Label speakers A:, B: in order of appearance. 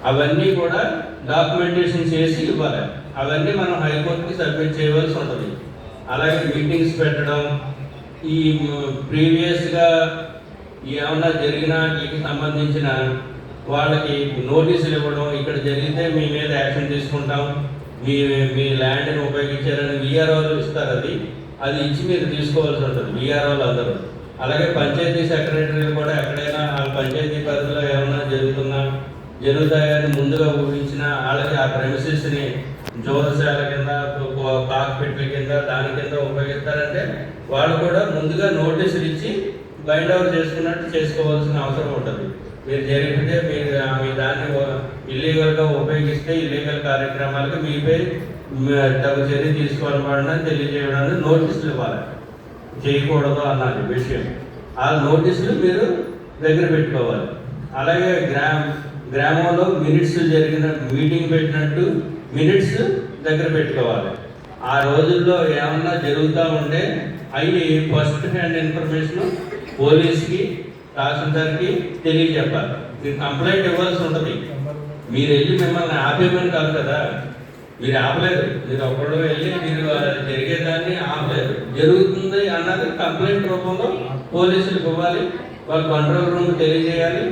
A: అవన్నీ కూడా డాక్యుమెంటేషన్ చేసి ఇవ్వాలి. అవన్నీ మనం హైకోర్టుకి సబ్మిట్ చేయవలసి ఉంటుంది. అలాగే మీటింగ్స్ పెట్టడం, ఈ ప్రీవియస్గా ఏమన్నా జరిగినా వీటికి సంబంధించిన వాళ్ళకి నోటీసులు ఇవ్వడం, ఇక్కడ జరిగితే మీ మీద యాక్షన్ తీసుకుంటాం, మీ ల్యాండ్ని ఉపయోగించారని విఆర్ఓలు ఇస్తారు. అది ఇచ్చి మీరు తీసుకోవాల్సి ఉంటుంది విఆర్ఓలు అందరూ. అలాగే పంచాయతీ సెక్రటరీలు కూడా ఎక్కడైనా ఆ పంచాయతీ పరిధిలో ఏమైనా జరుగుతాయని ముందుగా ఊహించిన వాళ్ళకి ఆ ప్రెమిసెస్ని జోదశాల కింద, కాక్పెట్ల కింద, దాని కింద ఉపయోగిస్తారంటే వాళ్ళు కూడా ముందుగా నోటీసులు ఇచ్చి బైండ్ ఓవర్ చేసుకున్నట్టు చేసుకోవాల్సిన అవసరం ఉంటుంది. మీరు జరిగితే మీ దాన్ని ఇల్లీగల్గా ఉపయోగిస్తే ఇల్లీగల్ కార్యక్రమాలకు మీపై తగు చర్య తీసుకోవాలని తెలియజేయడానికి నోటీసులు ఇవ్వాలి. చేయకూడదు అన్నది విషయం. ఆ నోటీసులు మీరు దగ్గర పెట్టుకోవాలి. అలాగే గ్రామంలో మినిట్స్ జరిగిన మీటింగ్ పెట్టినట్టు మినిట్స్ దగ్గర పెట్టుకోవాలి. ఆ రోజుల్లో ఏమన్నా జరుగుతూ ఉంటే అవి ఫస్ట్ హ్యాండ్ ఇన్ఫర్మేషన్ పోలీస్కి, తహసీల్దార్కి తెలియజెప్పాలి. మీరు కంప్లైంట్ ఇవ్వాల్సి ఉంటుంది. మీరు వెళ్ళి మిమ్మల్ని ఆపేమని కాదు కదా, మీరు ఆపలేదు. మీరు ఒకళ్ళు వెళ్ళి మీరు జరిగేదాన్ని ఆపలేదు. జరుగుతుంది అన్నది కంప్లైంట్ రూపంలో పోలీసులకు ఇవ్వాలి. వాళ్ళు కంట్రోల్ రూమ్ తెలియజేయాలి.